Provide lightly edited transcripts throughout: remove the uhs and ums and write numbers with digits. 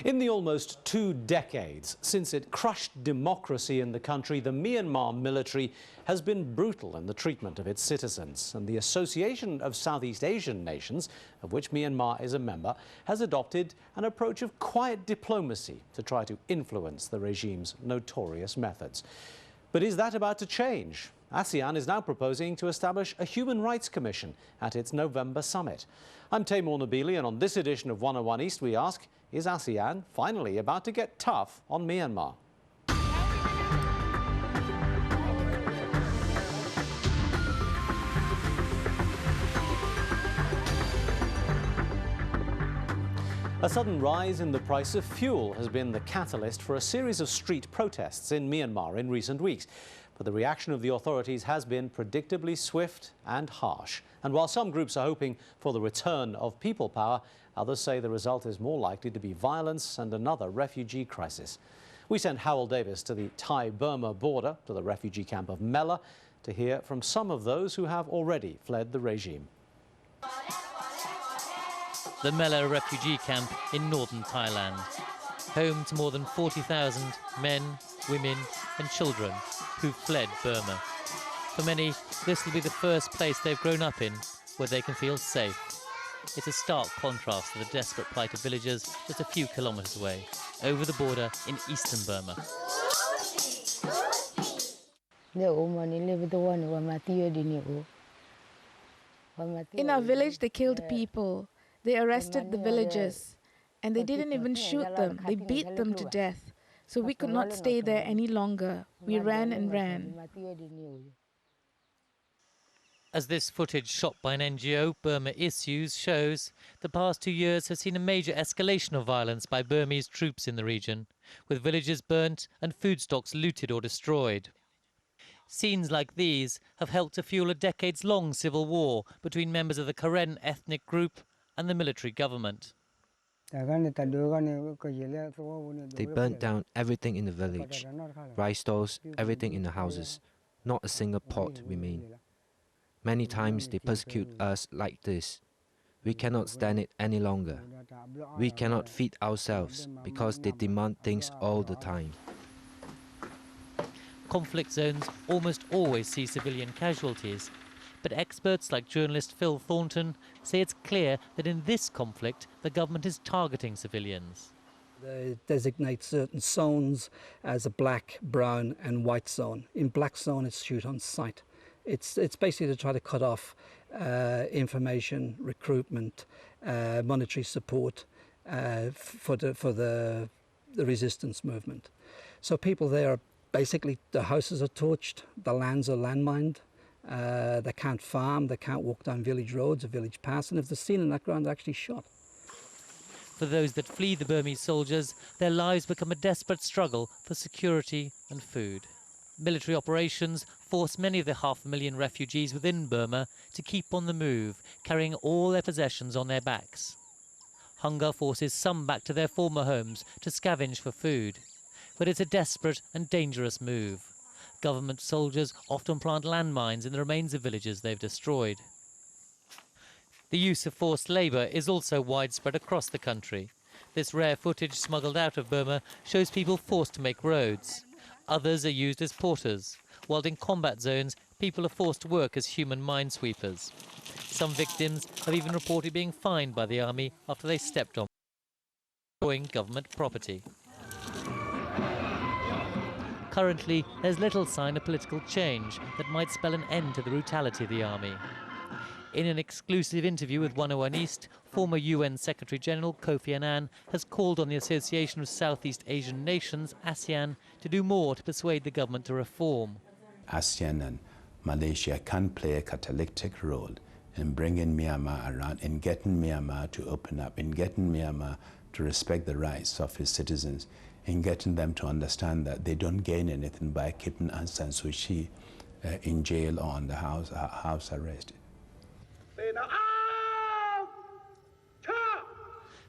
In the almost 2 decades since it crushed democracy in the country, the Myanmar military has been brutal in the treatment of its citizens. And the Association of Southeast Asian Nations, of which Myanmar is a member, has adopted an approach of quiet diplomacy to try to influence the regime's notorious methods. But is that about to change? ASEAN is now proposing to establish a Human Rights Commission at its November summit. I'm Taimur Nabili, and on this edition of 101 East we ask, is ASEAN finally about to get tough on Myanmar? A sudden rise in the price of fuel has been the catalyst for a series of street protests in Myanmar in recent weeks. But the reaction of the authorities has been predictably swift and harsh. And while some groups are hoping for the return of people power, others say the result is more likely to be violence and another refugee crisis. We sent Howell Davis to the Thai-Burma border, to the refugee camp of Mela, to hear from some of those who have already fled the regime. The Mela refugee camp in northern Thailand, home to more than 40,000 men, women and children who've fled Burma. For many, this will be the first place they've grown up in where they can feel safe. It's a stark contrast to the desperate plight of villagers just a few kilometres away, over the border in eastern Burma. In our village, they killed people. They arrested the villagers, and they didn't even shoot them. They beat them to death. So we could not stay there any longer. We ran and ran. As this footage shot by an NGO, Burma Issues, shows, the past 2 years has seen a major escalation of violence by Burmese troops in the region, with villages burnt and food stocks looted or destroyed. Scenes like these have helped to fuel a decades-long civil war between members of the Karen ethnic group and the military government. They burnt down everything in the village, rice stalls, everything in the houses. Not a single pot remained. Many times they persecute us like this. We cannot stand it any longer. We cannot feed ourselves because they demand things all the time. Conflict zones almost always see civilian casualties, but experts like journalist Phil Thornton say it's clear that in this conflict the government is targeting civilians. They designate certain zones as a black, brown and white zone. In black zone it's shoot on sight. It's basically to try to cut off information, recruitment, monetary support for the resistance movement. So people there are basically, the houses are torched, the lands are landmined. They can't farm, they can't walk down village roads or village paths, and if they're seen in that ground, they're actually shot. For those that flee the Burmese soldiers, their lives become a desperate struggle for security and food. Military operations force many of the 500,000 refugees within Burma to keep on the move, carrying all their possessions on their backs. Hunger forces some back to their former homes to scavenge for food. But it's a desperate and dangerous move. Government soldiers often plant landmines in the remains of villages they've destroyed. The use of forced labour is also widespread across the country. This rare footage smuggled out of Burma shows people forced to make roads. Others are used as porters, while in combat zones, people are forced to work as human minesweepers. Some victims have even reported being fined by the army after they stepped on government property. Currently, there's little sign of political change that might spell an end to the brutality of the army. In an exclusive interview with 101 East, former UN Secretary-General Kofi Annan has called on the Association of Southeast Asian Nations, ASEAN, to do more to persuade the government to reform. ASEAN and Malaysia can play a catalytic role in bringing Myanmar around, in getting Myanmar to open up, in getting Myanmar to respect the rights of its citizens, in getting them to understand that they don't gain anything by keeping Aung San Suu Kyi in jail or on the house arrest.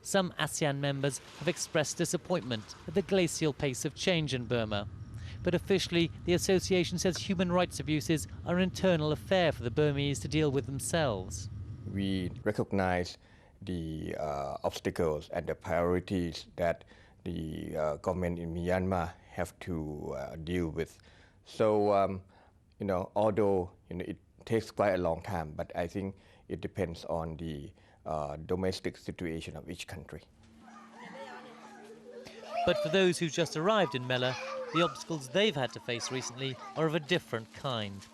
Some ASEAN members have expressed disappointment at the glacial pace of change in Burma. But officially, the association says human rights abuses are an internal affair for the Burmese to deal with themselves. We recognize the obstacles and the priorities that the government in Myanmar have to deal with. So, although it takes quite a long time, but I think it depends on the domestic situation of each country. But for those who've just arrived in Mela, the obstacles they've had to face recently are of a different kind.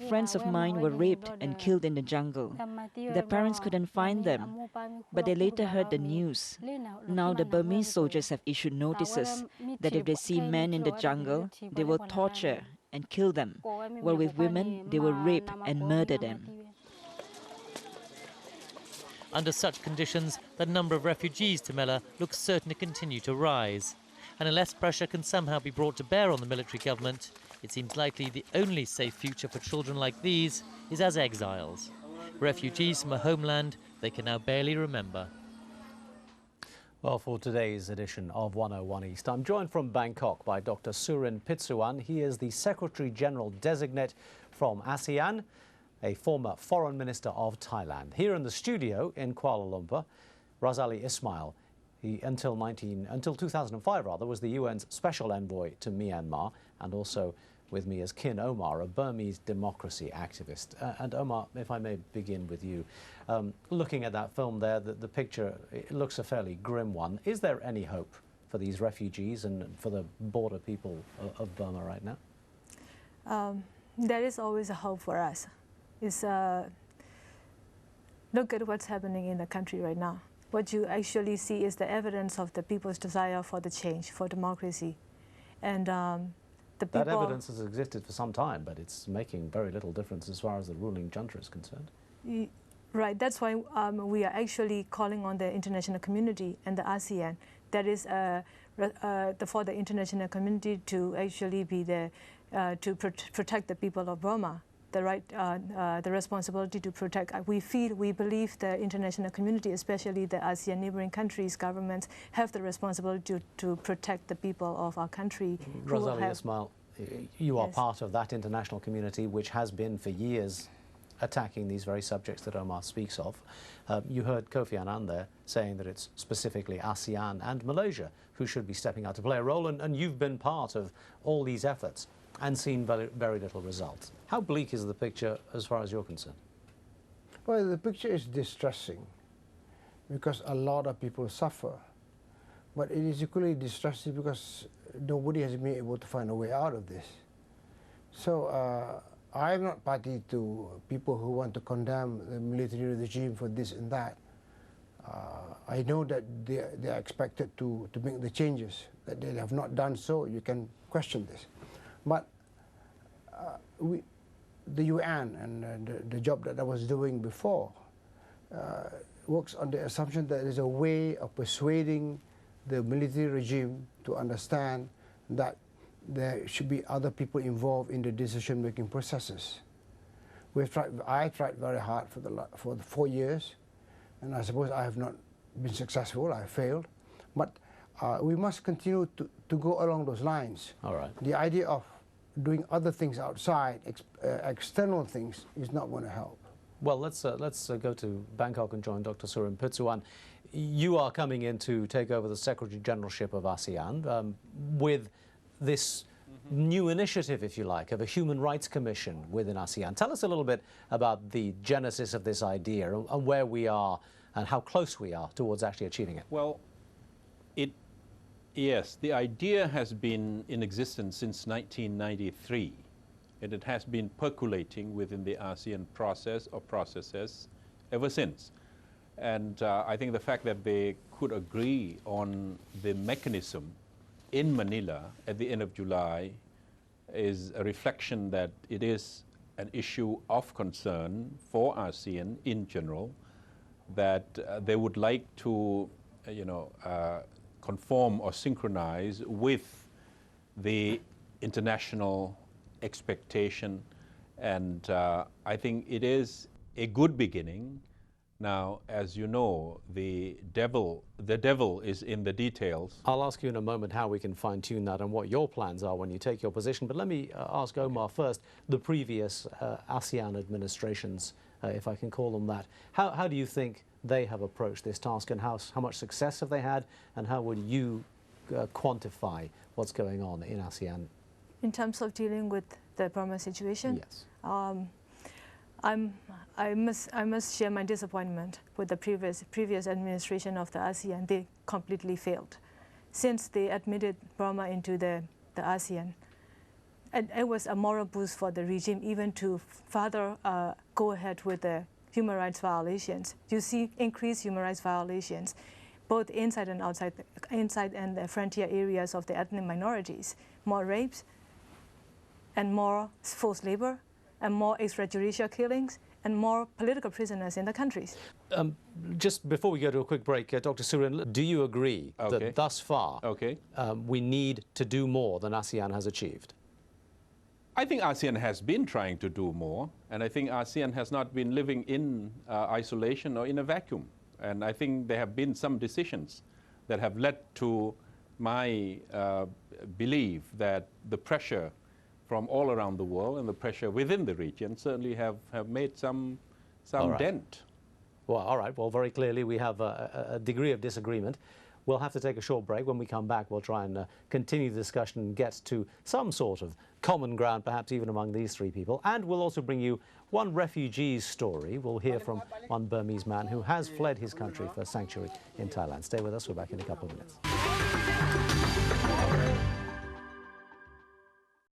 Friends of mine were raped and killed in the jungle. Their parents couldn't find them, but they later heard the news. Now the Burmese soldiers have issued notices that if they see men in the jungle, they will torture and kill them, while with women, they will rape and murder them. Under such conditions, the number of refugees to Mela looks certain to continue to rise. And unless pressure can somehow be brought to bear on the military government, it seems likely the only safe future for children like these is as exiles, refugees from a homeland they can now barely remember. Well, for today's edition of 101 East, I'm joined from Bangkok by Dr. Surin Pitsuwan. He is the Secretary General Designate from ASEAN, a former Foreign Minister of Thailand. Here in the studio in Kuala Lumpur, Razali Ismail. He, until 2005, was the UN's Special Envoy to Myanmar, and also with me is Kin Omar, a Burmese democracy activist. And Omar, if I may begin with you. Looking at that film there, the picture, it looks a fairly grim one. Is there any hope for these refugees and for the border people of Burma right now? There is always a hope for us. Look at what's happening in the country right now. What you actually see is the evidence of the people's desire for the change, for democracy. And the people... That evidence has existed for some time, but it's making very little difference as far as the ruling junta is concerned. Right, that's why we are actually calling on the international community and the ASEAN. That is for the international community to actually be there to protect the people of Burma. The responsibility to protect. We believe the international community, especially the ASEAN neighboring countries, governments, have the responsibility to protect the people of our country. Razali Ismail, you are part of that international community which has been for years attacking these very subjects that Omar speaks of. You heard Kofi Annan there saying that it's specifically ASEAN and Malaysia who should be stepping out to play a role, and you've been part of all these efforts and seen very, very little results. How bleak is the picture as far as you're concerned? Well, the picture is distressing because a lot of people suffer. But it is equally distressing because nobody has been able to find a way out of this. So I'm not party to people who want to condemn the military regime for this and that. I know that they are expected to make the changes, that they have not done so. You can question this. But the UN and the job that I was doing before works on the assumption that there's a way of persuading the military regime to understand that there should be other people involved in the decision-making processes. I tried very hard for the 4 years, and I suppose I have not been successful. I failed, but we must continue to go along those lines. All right. The idea of doing other things outside, external things, is not going to help. Well, let's go to Bangkok and join Dr. Surin Pitsuwan. You are coming in to take over the Secretary Generalship of ASEAN with this new initiative, if you like, of a Human Rights Commission within ASEAN. Tell us a little bit about the genesis of this idea and where we are and how close we are towards actually achieving it. Well, yes, the idea has been in existence since 1993, and it has been percolating within the ASEAN process or processes ever since. And I think the fact that they could agree on the mechanism in Manila at the end of July is a reflection that it is an issue of concern for ASEAN in general, that they would like to, conform or synchronize with the international expectation. And I think it is a good beginning, Now, as you know, the devil is in the details. I'll ask you in a moment how we can fine-tune that and what your plans are when you take your position. But let me ask Omar first, the previous ASEAN administrations, if I can call them that. How do you think they have approached this task, and how much success have they had, and how would you quantify what's going on in ASEAN? In terms of dealing with the Burma situation? Yes. I must share my disappointment with the previous administration of the ASEAN. They completely failed. Since they admitted Burma into the ASEAN, and it was a moral boost for the regime even to further go ahead with the human rights violations. You see increased human rights violations, both inside and outside, inside and the frontier areas of the ethnic minorities. More rapes, and more forced labor, and more extrajudicial killings, and more political prisoners in the countries. Just before we go to a quick break, Dr. Surin, do you agree that thus far we need to do more than ASEAN has achieved? I think ASEAN has been trying to do more, and I think ASEAN has not been living in isolation or in a vacuum. And I think there have been some decisions that have led to my belief that the pressure from all around the world and the pressure within the region certainly have made some dent. Well, all right. Well, very clearly we have a degree of disagreement. We'll have to take a short break. When we come back, we'll try and continue the discussion and get to some sort of common ground, perhaps even among these three people. And we'll also bring you one refugee's story. We'll hear from one Burmese man who has fled his country for sanctuary in Thailand. Stay with us. We're back in a couple of minutes.